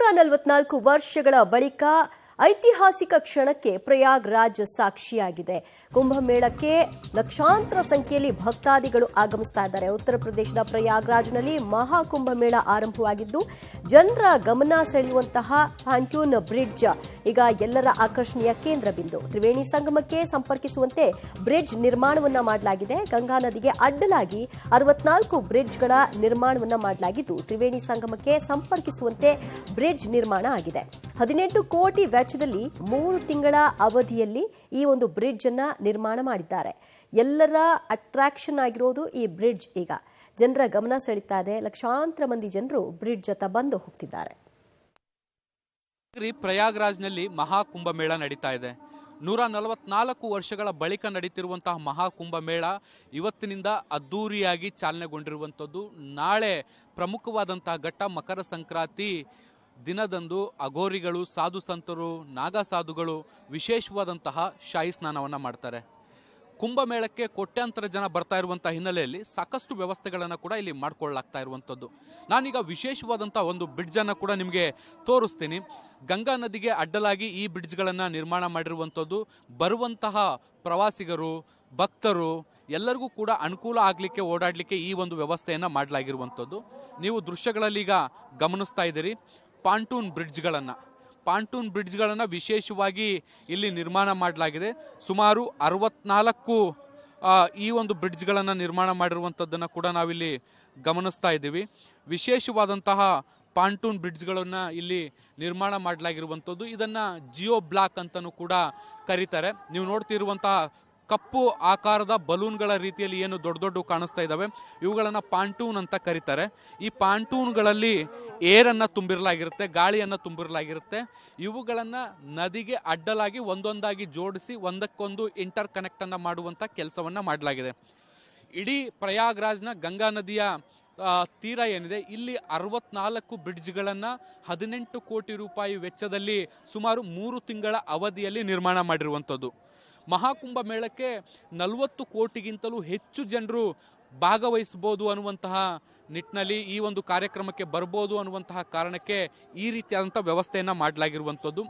144 ವರ್ಷಗಳ ಬಳಿಕ ಐತಿಹಾಸಿಕ ಕ್ಷಣಕ್ಕೆ ಪ್ರಯಾಗ್ರಾಜ್ ಸಾಕ್ಷಿಯಾಗಿದೆ. ಕುಂಭಮೇಳಕ್ಕೆ ಲಕ್ಷಾಂತರ ಸಂಖ್ಯೆಯಲ್ಲಿ ಭಕ್ತಾದಿಗಳು ಆಗಮಿಸ್ತಾ ಇದ್ದಾರೆ. ಉತ್ತರ ಪ್ರದೇಶದ ಪ್ರಯಾಗ್ರಾಜ್ನಲ್ಲಿ ಮಹಾ ಕುಂಭಮೇಳ ಆರಂಭವಾಗಿದ್ದು ಜನರ ಗಮನ ಸೆಳೆಯುವಂತಹ ಪಾಂಟೂನ್ ಬ್ರಿಡ್ಜ್ ಈಗ ಎಲ್ಲರ ಆಕರ್ಷಣೆಯ ಕೇಂದ್ರ ಬಿಂದು. ತ್ರಿವೇಣಿ ಸಂಗಮಕ್ಕೆ ಸಂಪರ್ಕಿಸುವಂತೆ ಬ್ರಿಡ್ಜ್ ನಿರ್ಮಾಣವನ್ನ ಮಾಡಲಾಗಿದೆ. ಗಂಗಾ ನದಿಗೆ ಅಡ್ಡಲಾಗಿ 64 ಬ್ರಿಡ್ಜ್ಗಳ ನಿರ್ಮಾಣವನ್ನ ಮಾಡಲಾಗಿದ್ದು ತ್ರಿವೇಣಿ ಸಂಗಮಕ್ಕೆ ಸಂಪರ್ಕಿಸುವಂತೆ ಬ್ರಿಡ್ಜ್ ನಿರ್ಮಾಣ ಆಗಿದೆ. 18 ಕೋಟಿ ವೆಚ್ಚದಲ್ಲಿ 3 ತಿಂಗಳ ಅವಧಿಯಲ್ಲಿ ಈ ಒಂದು ಬ್ರಿಡ್ಜ್ ಅನ್ನ ನಿರ್ಮಾಣ ಮಾಡಿದ್ದಾರೆ. ಎಲ್ಲರ ಅಟ್ರಾಕ್ಷನ್ ಆಗಿರೋದು ಈ ಬ್ರಿಡ್ಜ್. ಈಗ ಜನರ ಗಮನ ಸೆಳೀತಾ ಇದೆ. ಲಕ್ಷಾಂತರ ಮಂದಿ ಜನರು ಬ್ರಿಡ್ಜ್ ಹತ್ತ ಬಂದು ಹೋಗ್ತಿದ್ದಾರೆ. ಪ್ರಯಾಗ್ರಾಜ್ನಲ್ಲಿ ಮಹಾ ಕುಂಭಮೇಳ ನಡೀತಾ ಇದೆ. 144 ವರ್ಷಗಳ ಬಳಿಕ ನಡೀತಿರುವಂತಹ ಮಹಾ ಕುಂಭಮೇಳ ಇವತ್ತಿನಿಂದ ಅದ್ದೂರಿಯಾಗಿ ಚಾಲನೆಗೊಂಡಿರುವಂಥದ್ದು. ನಾಳೆ ಪ್ರಮುಖವಾದಂತಹ ಘಟ್ಟ ಮಕರ ಸಂಕ್ರಾಂತಿ ದಿನದಂದು ಅಘೋರಿಗಳು, ಸಾಧು ಸಂತರು, ನಾಗಸಾಧುಗಳು ವಿಶೇಷವಾದಂತಹ ಶಾಹಿ ಸ್ನಾನವನ್ನು ಮಾಡ್ತಾರೆ. ಕುಂಭಮೇಳಕ್ಕೆ ಕೋಟ್ಯಾಂತರ ಜನ ಬರ್ತಾ ಇರುವಂತಹ ಹಿನ್ನೆಲೆಯಲ್ಲಿ ಸಾಕಷ್ಟು ವ್ಯವಸ್ಥೆಗಳನ್ನು ಕೂಡ ಇಲ್ಲಿ ಮಾಡಿಕೊಳ್ಳಲಾಗ್ತಾ ಇರುವಂಥದ್ದು. ನಾನೀಗ ವಿಶೇಷವಾದಂತಹ ಒಂದು ಬ್ರಿಡ್ಜನ್ನು ಕೂಡ ನಿಮಗೆ ತೋರಿಸ್ತೀನಿ. ಗಂಗಾ ನದಿಗೆ ಅಡ್ಡಲಾಗಿ ಈ ಬ್ರಿಡ್ಜ್ಗಳನ್ನು ನಿರ್ಮಾಣ ಮಾಡಿರುವಂಥದ್ದು. ಬರುವಂತಹ ಪ್ರವಾಸಿಗರು, ಭಕ್ತರು ಎಲ್ಲರಿಗೂ ಕೂಡ ಅನುಕೂಲ ಆಗಲಿಕ್ಕೆ, ಓಡಾಡಲಿಕ್ಕೆ ಈ ಒಂದು ವ್ಯವಸ್ಥೆಯನ್ನು ಮಾಡಲಾಗಿರುವಂಥದ್ದು. ನೀವು ದೃಶ್ಯಗಳಲ್ಲಿ ಈಗ ಗಮನಿಸ್ತಾ ಇದ್ದೀರಿ ಪಾಂಟೂನ್ ಬ್ರಿಡ್ಜ್ಗಳನ್ನು ವಿಶೇಷವಾಗಿ ಇಲ್ಲಿ ನಿರ್ಮಾಣ ಮಾಡಲಾಗಿದೆ. ಸುಮಾರು 64 ಈ ಒಂದು ಬ್ರಿಡ್ಜ್ಗಳನ್ನು ನಿರ್ಮಾಣ ಮಾಡಿರುವಂಥದ್ದನ್ನು ಕೂಡ ನಾವಿಲ್ಲಿ ಗಮನಿಸ್ತಾ ಇದ್ದೀವಿ. ವಿಶೇಷವಾದಂತಹ ಪಾಂಟೂನ್ ಬ್ರಿಡ್ಜ್ಗಳನ್ನು ಇಲ್ಲಿ ನಿರ್ಮಾಣ ಮಾಡಲಾಗಿರುವಂಥದ್ದು. ಇದನ್ನು ಜಿಯೋ ಬ್ಲಾಕ್ ಅಂತಲೂ ಕೂಡ ಕರೀತಾರೆ. ನೀವು ನೋಡ್ತಿರುವಂತಹ ಕಪ್ಪು ಆಕಾರದ ಬಲೂನ್ಗಳ ರೀತಿಯಲ್ಲಿ ಏನು ದೊಡ್ಡ ದೊಡ್ಡ ಕಾಣಿಸ್ತಾ ಇದ್ದಾವೆ, ಇವುಗಳನ್ನು ಪಾಂಟೂನ್ ಅಂತ ಕರೀತಾರೆ. ಈ ಪಾಂಟೂನ್ಗಳಲ್ಲಿ ಏರನ್ನು ತುಂಬಿರಲಾಗಿರುತ್ತೆ, ಗಾಳಿಯನ್ನು ತುಂಬಿರಲಾಗಿರುತ್ತೆ. ಇವುಗಳನ್ನು ನದಿಗೆ ಅಡ್ಡಲಾಗಿ ಒಂದೊಂದಾಗಿ ಜೋಡಿಸಿ ಒಂದಕ್ಕೊಂದು ಇಂಟರ್ ಕನೆಕ್ಟನ್ನು ಮಾಡುವಂಥ ಕೆಲಸವನ್ನು ಮಾಡಲಾಗಿದೆ. ಇಡೀ ಪ್ರಯಾಗ್ರಾಜ್ನ ಗಂಗಾ ನದಿಯ ತೀರ ಏನಿದೆ, ಇಲ್ಲಿ 64 ಬ್ರಿಡ್ಜ್ಗಳನ್ನು 18 ಕೋಟಿ ರೂಪಾಯಿ ವೆಚ್ಚದಲ್ಲಿ ಸುಮಾರು 3 ತಿಂಗಳ ಅವಧಿಯಲ್ಲಿ ನಿರ್ಮಾಣ ಮಾಡಿರುವಂಥದ್ದು. ಮಹಾಕುಂಭ ಮೇಳಕ್ಕೆ 40 ಕೋಟಿಗಿಂತಲೂ ಹೆಚ್ಚು ಜನರು ಭಾಗವಹಿಸಬಹುದು ಅನ್ನುವಂತಹ ನಿಟ್ಟಿನಲ್ಲಿ ಈ ಒಂದು ಕಾರ್ಯಕ್ರಮಕ್ಕೆ ಬರ್ಬೋದು ಅನ್ನುವಂತಹ ಕಾರಣಕ್ಕೆ ಈ ರೀತಿಯಾದಂಥ ವ್ಯವಸ್ಥೆಯನ್ನು ಮಾಡಲಾಗಿರುವಂಥದ್ದು.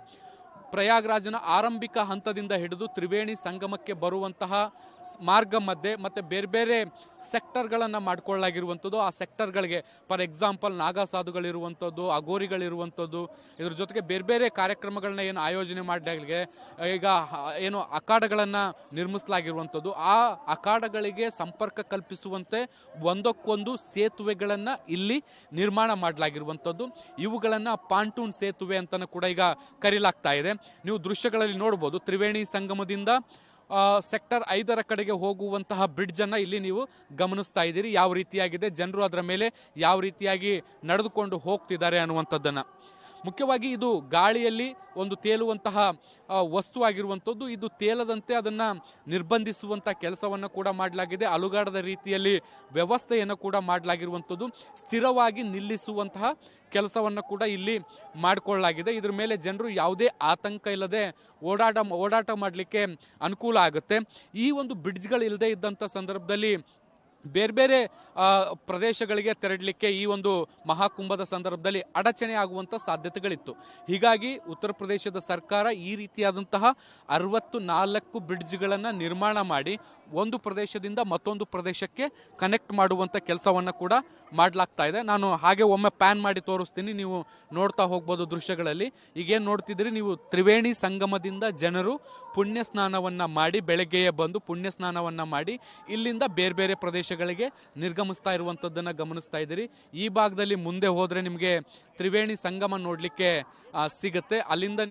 ಪ್ರಯಾಗ್ರಾಜ್ನ ಆರಂಭಿಕ ಹಂತದಿಂದ ಹಿಡಿದು ತ್ರಿವೇಣಿ ಸಂಗಮಕ್ಕೆ ಬರುವಂತಹ ಮಾರ್ಗ ಮಧ್ಯೆ ಮತ್ತು ಬೇರೆ ಬೇರೆ ಸೆಕ್ಟರ್ಗಳನ್ನು ಮಾಡಿಕೊಳ್ಳಲಾಗಿರುವಂಥದ್ದು. ಆ ಸೆಕ್ಟರ್ಗಳಿಗೆ ಫಾರ್ ಎಕ್ಸಾಂಪಲ್ ನಾಗಸಾಧುಗಳಿರುವಂಥದ್ದು, ಅಘೋರಿಗಳಿರುವಂಥದ್ದು, ಇದ್ರ ಜೊತೆಗೆ ಬೇರೆ ಬೇರೆ ಕಾರ್ಯಕ್ರಮಗಳನ್ನ ಏನು ಆಯೋಜನೆ ಮಾಡಲಾಗಿದೆ. ಈಗ ಏನು ಅಖಾಡಗಳನ್ನು ನಿರ್ಮಿಸಲಾಗಿರುವಂಥದ್ದು, ಆ ಅಖಾಡಗಳಿಗೆ ಸಂಪರ್ಕ ಕಲ್ಪಿಸುವಂತೆ ಒಂದಕ್ಕೊಂದು ಸೇತುವೆಗಳನ್ನು ಇಲ್ಲಿ ನಿರ್ಮಾಣ ಮಾಡಲಾಗಿರುವಂಥದ್ದು. ಇವುಗಳನ್ನು ಪಾಂಟೂನ್ ಸೇತುವೆ ಅಂತಲೂ ಕೂಡ ಈಗ ಕರೀಲಾಗ್ತಾ ಇದೆ. ನೀವು ದೃಶ್ಯಗಳಲ್ಲಿ ನೋಡ್ಬೋದು, ತ್ರಿವೇಣಿ ಸಂಗಮದಿಂದ ಸೆಕ್ಟರ್ 5 ಕಡೆಗೆ ಹೋಗುವಂತಹ ಬ್ರಿಡ್ಜ್ ಅನ್ನ ಇಲ್ಲಿ ನೀವು ಗಮನಿಸ್ತಾ ಇದ್ದೀರಿ. ಯಾವ ರೀತಿಯಾಗಿದೆ, ಜನರು ಅದರ ಮೇಲೆ ಯಾವ ರೀತಿಯಾಗಿ ನಡೆದುಕೊಂಡು ಹೋಗ್ತಿದ್ದಾರೆ ಅನ್ನುವಂಥದ್ದನ್ನ. ಮುಖ್ಯವಾಗಿ ಇದು ಗಾಳಿಯಲ್ಲಿ ಒಂದು ತೇಲುವಂತಹ ವಸ್ತು ಆಗಿರುವಂಥದ್ದು. ಇದು ತೇಲದಂತೆ ಅದನ್ನು ನಿರ್ಬಂಧಿಸುವಂಥ ಕೆಲಸವನ್ನು ಕೂಡ ಮಾಡಲಾಗಿದೆ. ಅಲುಗಾಡದ ರೀತಿಯಲ್ಲಿ ವ್ಯವಸ್ಥೆಯನ್ನು ಕೂಡ ಮಾಡಲಾಗಿರುವಂಥದ್ದು. ಸ್ಥಿರವಾಗಿ ನಿಲ್ಲಿಸುವಂತಹ ಕೆಲಸವನ್ನು ಕೂಡ ಇಲ್ಲಿ ಮಾಡಿಕೊಳ್ಳಲಾಗಿದೆ. ಇದ್ರ ಮೇಲೆ ಜನರು ಯಾವುದೇ ಆತಂಕ ಇಲ್ಲದೆ ಓಡಾಟ ಮಾಡಲಿಕ್ಕೆ ಅನುಕೂಲ ಆಗುತ್ತೆ. ಈ ಒಂದು ಬ್ರಿಡ್ಜ್ಗಳು ಇಲ್ಲದೆ ಇದ್ದಂಥ ಸಂದರ್ಭದಲ್ಲಿ ಬೇರೆ ಬೇರೆ ಪ್ರದೇಶಗಳಿಗೆ ತೆರಳಲಿಕ್ಕೆ ಈ ಒಂದು ಮಹಾಕುಂಭದ ಸಂದರ್ಭದಲ್ಲಿ ಅಡಚಣೆ ಆಗುವಂಥ ಸಾಧ್ಯತೆಗಳಿತ್ತು. ಹೀಗಾಗಿ ಉತ್ತರ ಪ್ರದೇಶದ ಸರ್ಕಾರ ಈ ರೀತಿಯಾದಂತಹ 64 ಬ್ರಿಡ್ಜ್ಗಳನ್ನು ನಿರ್ಮಾಣ ಮಾಡಿ ಒಂದು ಪ್ರದೇಶದಿಂದ ಮತ್ತೊಂದು ಪ್ರದೇಶಕ್ಕೆ ಕನೆಕ್ಟ್ ಮಾಡುವಂಥ ಕೆಲಸವನ್ನು ಕೂಡ ಮಾಡಲಾಗ್ತಾ ಇದೆ. ನಾನು ಹಾಗೆ ಒಮ್ಮೆ ಪ್ಯಾನ್ ಮಾಡಿ ತೋರಿಸ್ತೀನಿ, ನೀವು ನೋಡ್ತಾ ಹೋಗ್ಬೋದು ದೃಶ್ಯಗಳಲ್ಲಿ. ಈಗೇನು ನೋಡ್ತಿದ್ದೀರಿ ನೀವು, ತ್ರಿವೇಣಿ ಸಂಗಮದಿಂದ ಜನರು ಪುಣ್ಯ ಸ್ನಾನವನ್ನು ಮಾಡಿ, ಬೆಳಗ್ಗೆಯೇ ಬಂದು ಪುಣ್ಯ ಸ್ನಾನವನ್ನು ಮಾಡಿ ಇಲ್ಲಿಂದ ಬೇರೆ ಬೇರೆ ಪ್ರದೇಶಗಳಿಗೆ ನಿರ್ಗಮಿಸ್ತಾ ಇರುವಂಥದ್ದನ್ನು ಗಮನಿಸ್ತಾ ಇದ್ದೀರಿ. ಈ ಭಾಗದಲ್ಲಿ ಮುಂದೆ ಹೋದರೆ ನಿಮಗೆ ತ್ರಿವೇಣಿ ಸಂಗಮ ನೋಡಲಿಕ್ಕೆ ಸಿಗುತ್ತೆ. ಅಲ್ಲಿಂದ